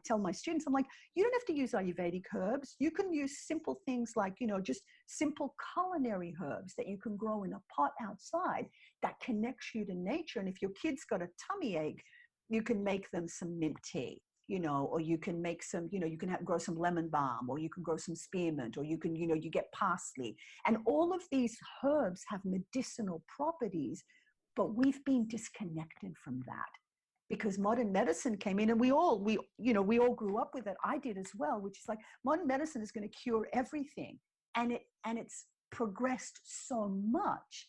tell my students. I'm like, you don't have to use Ayurvedic herbs. You can use simple things like, just simple culinary herbs that you can grow in a pot outside that connects you to nature. And if your kid's got a tummy ache, you can make them some mint tea. Or you can make some, you can grow some lemon balm, or you can grow some spearmint, or you can, you get parsley. And all of these herbs have medicinal properties, but we've been disconnected from that because modern medicine came in, and we all grew up with it. I did as well, which is like, modern medicine is going to cure everything. And it's progressed so much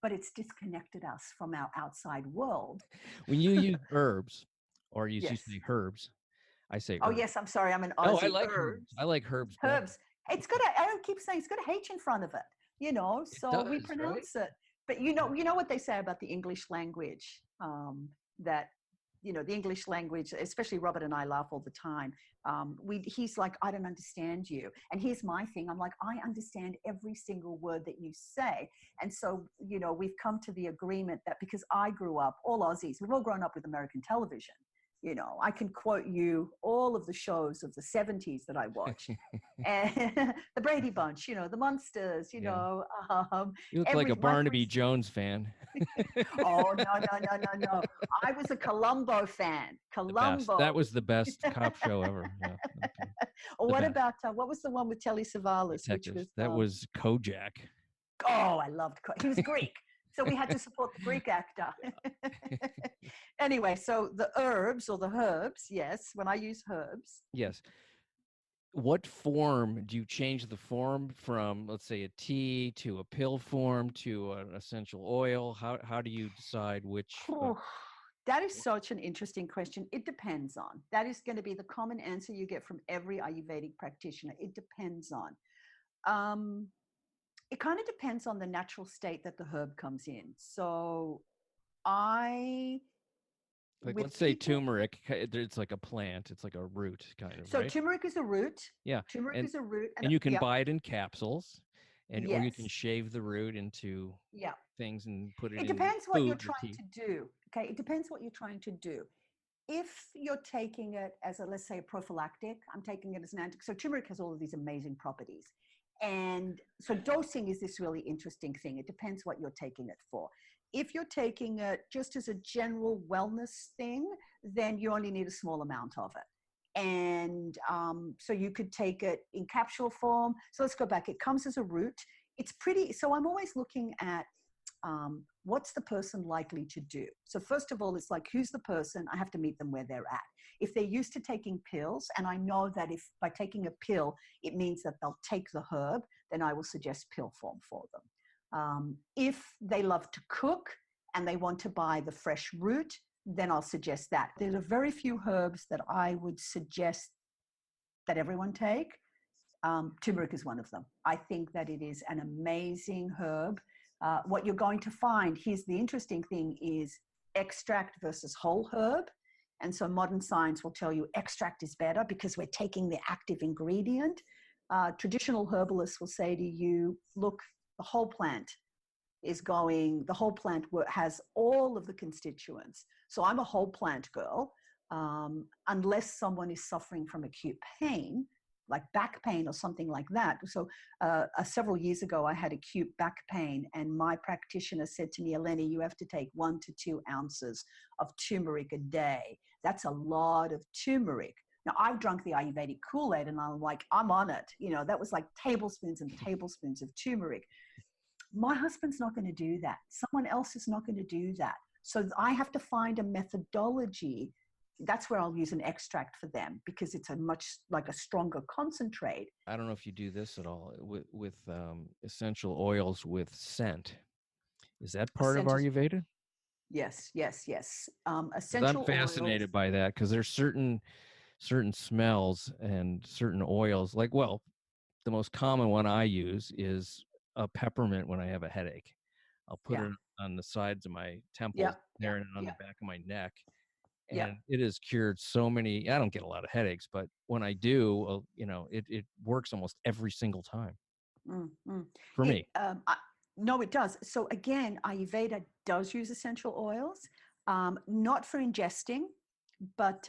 but it's disconnected us from our outside world.
When you use herbs, or you
Yes.
say herbs, I say
Oh,
herbs.
yes. I'm sorry. I'm an
No, I
Aussie.
like herbs.
Herbs.
I like herbs better.
Herbs. It's got a, I don't keep saying it's got a H in front of it,
It
so we
does, right?
pronounce it. But you know what they say about the English language, that, the English language, especially Robert and I laugh all the time. He's like, I don't understand you. And here's my thing. I'm like, I understand every single word that you say. And so, we've come to the agreement that because I grew up, all Aussies, we've all grown up with American television. I can quote you all of the shows of the 70s that I watched. And the Brady Bunch, the Munsters,
Yeah.
um,
You look like a
my
Barnaby Jones fan.
Oh, no. I was a Columbo fan.
The best.
Columbo.
That was the best cop show ever. Yeah. Okay.
Or
The
what
best.
about, what was the one with Telly Savalas, which
Detectives.
was,
That was Kojak.
oh, I loved, he was Greek. So we had to support the Greek actor. Anyway, so the herbs or the herbs, yes, when I use herbs.
Yes. What form do you change the form from, let's say, a tea to a pill form to an essential oil? How do you decide which?
That is such an interesting question. It depends on. That is going to be the common answer you get from every Ayurvedic practitioner. It depends on. It kind of depends on the natural state that the herb comes in. So
Like,
with
let's say
people,
turmeric, it's like a plant. It's like a root, kind of,
so
right?
turmeric is a root.
Yeah.
Turmeric is a root.
And you can
yeah,
buy it in capsules, or you can
yes.
shave the root into
Yeah.
things and put it
It
in
depends what you're
food or
trying
tea.
to do. Okay. It depends what you're trying to do. If you're taking it as let's say a prophylactic, I'm taking it as an so turmeric has all of these amazing properties. And so dosing is this really interesting thing. It depends what you're taking it for. If you're taking it just as a general wellness thing, then you only need a small amount of it. And so you could take it in capsule form. So let's go back. It comes as a root. It's pretty, so I'm always looking at what's the person likely to do? So first of all, it's like, who's the person? I have to meet them where they're at. If they're used to taking pills, and I know that if by taking a pill, it means that they'll take the herb, then I will suggest pill form for them. If they love to cook and they want to buy the fresh root, then I'll suggest that. There's a very few herbs that I would suggest that everyone take. Turmeric is one of them. I think that it is an amazing herb. What you're going to find, here's the interesting thing, is extract versus whole herb. And so modern science will tell you extract is better because we're taking the active ingredient. Traditional herbalists will say to you, look, the whole plant has all of the constituents. So I'm a whole plant girl. Unless someone is suffering from acute pain, like back pain or something like that. So several years ago, I had acute back pain, and my practitioner said to me, Eleni, you have to take 1 to 2 ounces of turmeric a day. That's a lot of turmeric. Now, I've drunk the Ayurvedic Kool-Aid, and I'm like, I'm on it. That was like tablespoons and tablespoons of turmeric. My husband's not going to do that. Someone else is not going to do that. So I have to find a methodology. That's where I'll use an extract for them because it's a much like a stronger concentrate.
I don't know if you do this at all with essential oils with scent. Is that part of Ayurveda?
Yes.
I'm
Essential
fascinated
oils.
by that because there's certain smells and certain oils. Like, well, the most common one I use is a peppermint when I have a headache. I'll put it on the sides of my temples there and on the back of my neck. And it has cured so many. I don't get a lot of headaches, but when I do, it works almost every single time for me.
No, it does. So again, Ayurveda does use essential oils, not for ingesting, but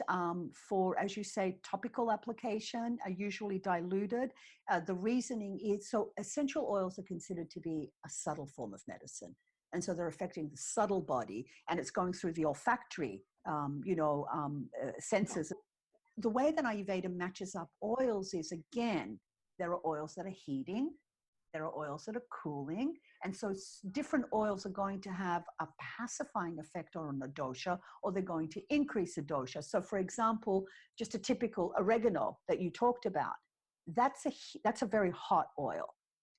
for, as you say, topical application, are usually diluted. The reasoning is, so essential oils are considered to be a subtle form of medicine. And so they're affecting the subtle body, and it's going through the olfactory, senses. The way that Ayurveda matches up oils is, again, there are oils that are heating, there are oils that are cooling. And so different oils are going to have a pacifying effect on the dosha, or they're going to increase the dosha. So for example, just a typical oregano that you talked about, that's a very hot oil.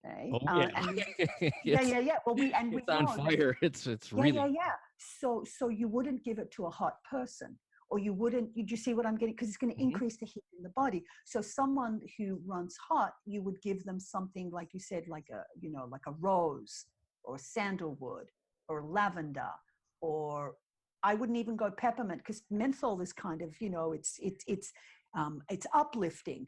Okay?
Oh yeah.
And
it's
yeah. Well, we
it's on
know that.
fire. It's really
Yeah. So you wouldn't give it to a hot person, or you wouldn't. You see what I'm getting? Because it's going to
Mhm.
increase the heat in the body. So someone who runs hot, you would give them something like you said, like like a rose, or sandalwood, or lavender, or I wouldn't even go peppermint, because menthol is kind of, it's uplifting.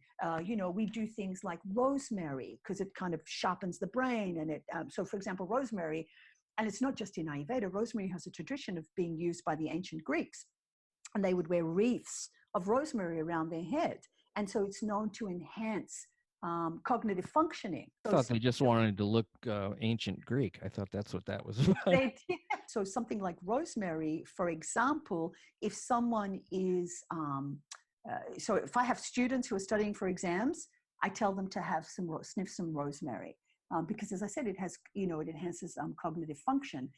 We do things like rosemary because it kind of sharpens the brain, and it. So, for example, rosemary, and it's not just in Ayurveda. Rosemary has a tradition of being used by the ancient Greeks, and they would wear wreaths of rosemary around their head, and so it's known to enhance cognitive functioning.
I thought they just wanted to look ancient Greek. I thought that's what that was about.
So something like rosemary, for example, if someone is, so if I have students who are studying for exams, I tell them to have sniff some rosemary, because, as I said, it has, it enhances cognitive function,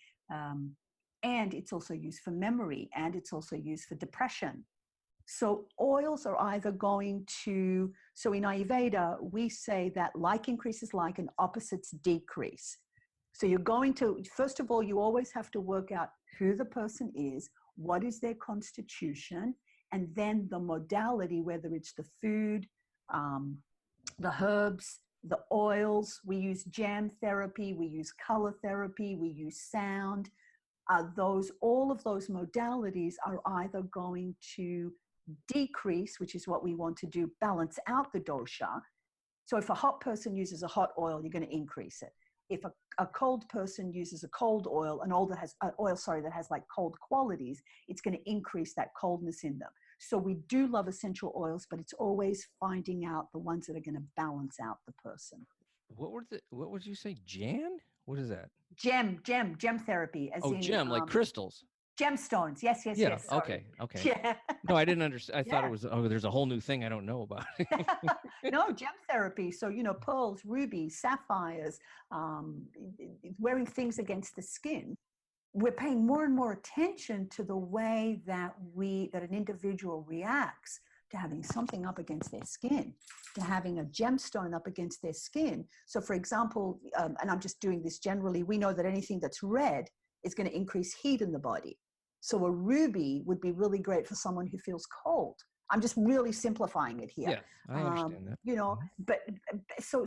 and it's also used for memory, and it's also used for depression. So oils are either going to, so in Ayurveda, we say that like increases like and opposites decrease. So you're going to, first of all, you always have to work out who the person is, what is their constitution, and then the modality, whether it's the food, the herbs, the oils. We use jam therapy, we use color therapy, we use sound. All of those modalities are either going to decrease, which is what we want to do, balance out the dosha. So if a hot person uses a hot oil, you're going to increase it. If a cold person uses a cold oil, an oil that has that has like cold qualities, it's going to increase that coldness in them. So we do love essential oils, but it's always finding out the ones that are going to balance out the person.
What would you say? Jan? What is that?
Gem therapy, as in
Gem, like crystals.
gemstones. Yes.
Yeah.
Sorry.
Okay.
Yeah.
No, I didn't understand. I thought it
Yeah.
was, there's a whole new thing I don't know about.
No, gem therapy. So, pearls, rubies, sapphires, wearing things against the skin. We're paying more and more attention to the way that an individual reacts to having something up against their skin, to having a gemstone up against their skin. So, for example, and I'm just doing this generally, we know that anything that's red is going to increase heat in the body. So a ruby would be really great for someone who feels cold. I'm just really simplifying it here.
Yes, I understand that.
But so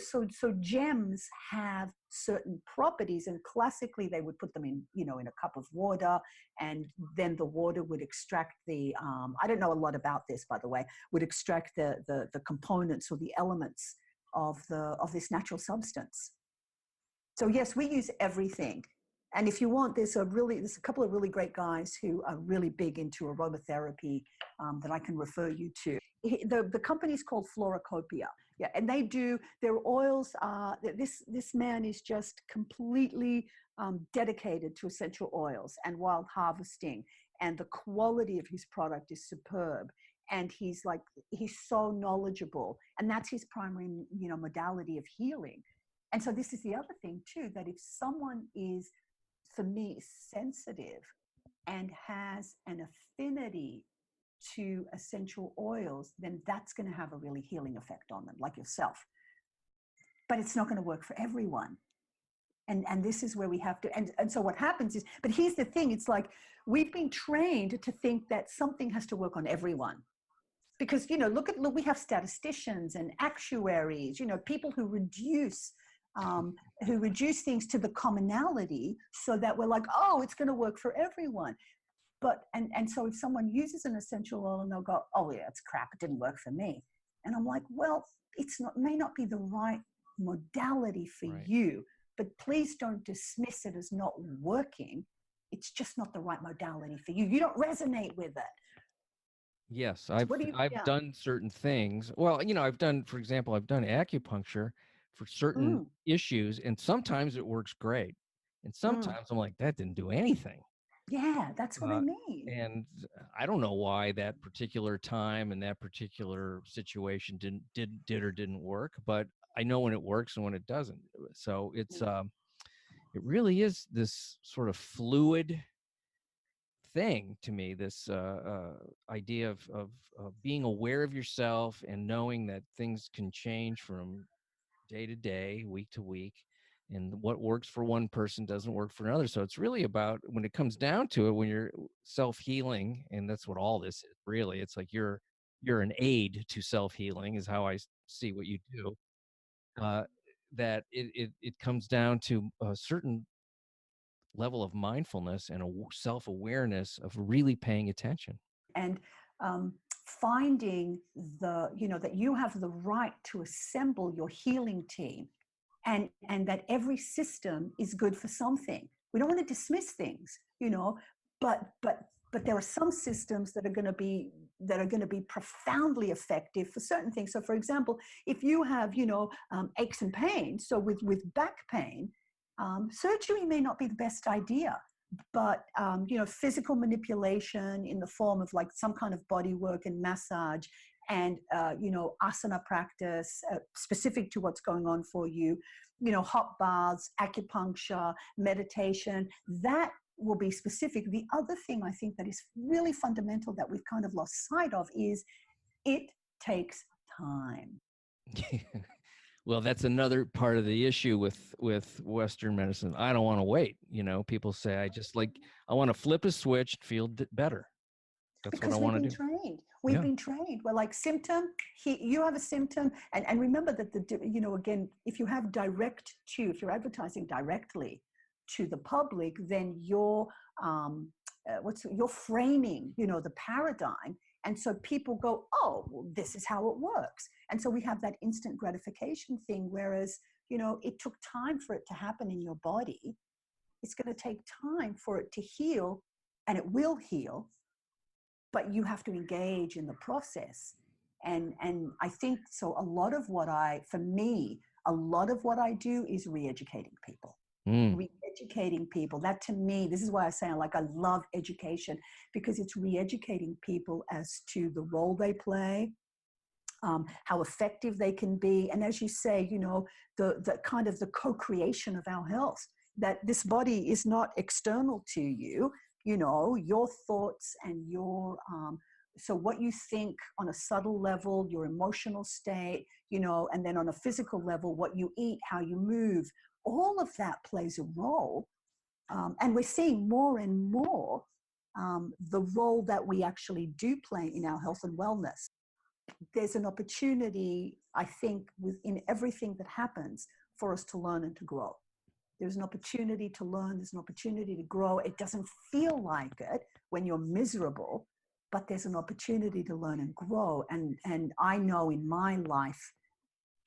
gems have certain properties, and classically they would put them in, in a cup of water, and then the water would extract the, I don't know a lot about this, by the way, would extract the components or the elements of this natural substance. So yes, we use everything. And if you want, there's a couple of really great guys who are really big into aromatherapy, that I can refer you to. The company's called Floracopia. Yeah, and they do their oils. This man is just completely dedicated to essential oils and wild harvesting, and the quality of his product is superb. And he's so knowledgeable, and that's his primary, modality of healing. And so this is the other thing too, that if someone is, for me, sensitive and has an affinity to essential oils, then that's going to have a really healing effect on them, like yourself. But it's not going to work for everyone. And this is where we have to, and so what happens is, but here's the thing, it's like we've been trained to think that something has to work on everyone. Because, look, we have statisticians and actuaries, people who reduce things to the commonality, so that we're like, oh, it's going to work for everyone. But, and so if someone uses an essential oil and they'll go, oh yeah, it's crap, it didn't work for me. And I'm like, well, may not be the right modality for you, but please don't dismiss it as not working. It's just not the right modality for you. You don't resonate with it.
Yes, I've done certain things. Well, for example, I've done acupuncture for certain issues, and sometimes it works great, and sometimes I'm like, that didn't do anything.
Yeah, that's what I mean.
And I don't know why that particular time and that particular situation did or didn't work, but I know when it works and when it doesn't. So it's it really is this sort of fluid thing to me, this idea of being aware of yourself and knowing that things can change from day to day, week to week, and what works for one person doesn't work for another. So it's really about, when it comes down to it, when you're self-healing, and that's what all this is really. It's like you're an aid to self-healing, is how I see what you do. Uh, that it comes down to a certain level of mindfulness and a self-awareness of really paying attention.
And finding that you have the right to assemble your healing team, and that every system is good for something. We don't want to dismiss things, but there are some systems that are going to be profoundly effective for certain things. So, for example, if you have aches and pains, so with back pain, surgery may not be the best idea. But physical manipulation in the form of like some kind of body work and massage, and asana practice specific to what's going on for you, hot baths, acupuncture, meditation, that will be specific. The other thing I think that is really fundamental that we've kind of lost sight of is it takes time.
Well, that's another part of the issue with Western medicine. I don't want to wait. People say, I want to flip a switch, feel better. That's
because
what I want to do.
We've been trained. We're like, symptom, you have a symptom. And remember that again, if you're advertising directly to the public, then you're framing, the paradigm. And so people go, oh, well, this is how it works. And so we have that instant gratification thing, whereas, it took time for it to happen in your body. It's going to take time for it to heal, and it will heal, but you have to engage in the process. And I think so. A lot of what I do is re-educating people. Re-educating people. That, to me, this is why I say I love education, because it's re-educating people as to the role they play, how effective they can be, and as you say, the kind of the co-creation of our health. That this body is not external to you. Your thoughts and so what you think on a subtle level, your emotional state, and then on a physical level, what you eat, how you move, all of that plays a role. And we're seeing more and more the role that we actually do play in our health and wellness. There's an opportunity, I think, within everything that happens for us to learn and to grow. There's an opportunity to learn. There's an opportunity to grow. It doesn't feel like it when you're miserable, but there's an opportunity to learn and grow. And I know in my life,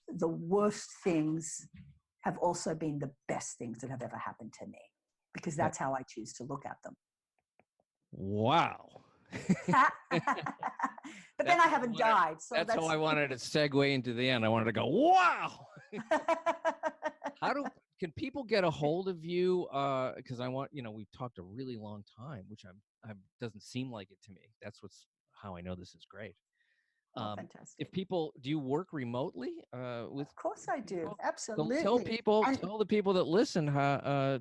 the worst things have also been the best things that have ever happened to me, because that's how I choose to look at them.
Wow.
But then I haven't died. So
that's how I wanted to segue into the end. I wanted to go, wow. Can people get a hold of you? Because we've talked a really long time, which doesn't seem like it to me. That's how I know this is great.
Fantastic.
Do you work remotely? Of
course I do. Absolutely.
So tell the people that listen to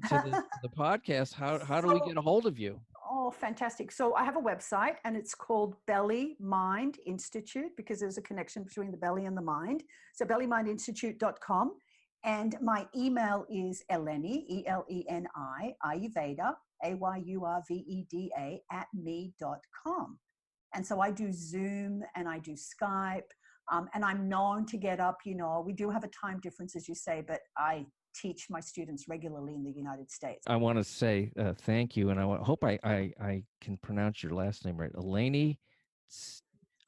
the podcast, how do we get a hold of you?
Oh, fantastic. So I have a website, and it's called Belly Mind Institute, because there's a connection between the belly and the mind. So bellymindinstitute.com. And my email is Eleni, Eleni, Ayurveda, Ayurveda @me.com. And so I do Zoom and I do Skype, and I'm known to get up, we do have a time difference, as you say, but I teach my students regularly in the United States.
I want to say thank you, and I hope I can pronounce your last name right. Eleni,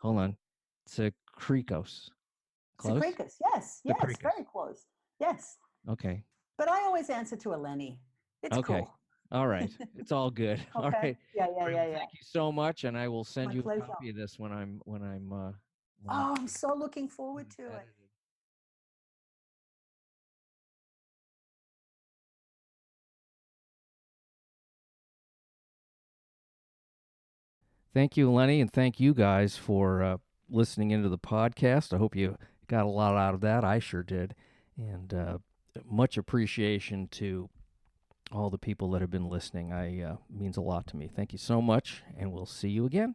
hold on, Tsikrikas. Close?
Tsikrikas, yes, very close. Yes.
Okay.
But I always answer to Eleni. It's
okay.
Cool.
All right. It's all good.
Okay.
All right.
Yeah.
Thank you so much, and I will send
My
you
pleasure.
a copy of this when I'm.
I'm so looking forward to it.
Thank you, Eleni, and thank you guys for listening into the podcast. I hope you got a lot out of that. I sure did. And much appreciation to all the people that have been listening. Means a lot to me. Thank you so much, and we'll see you again.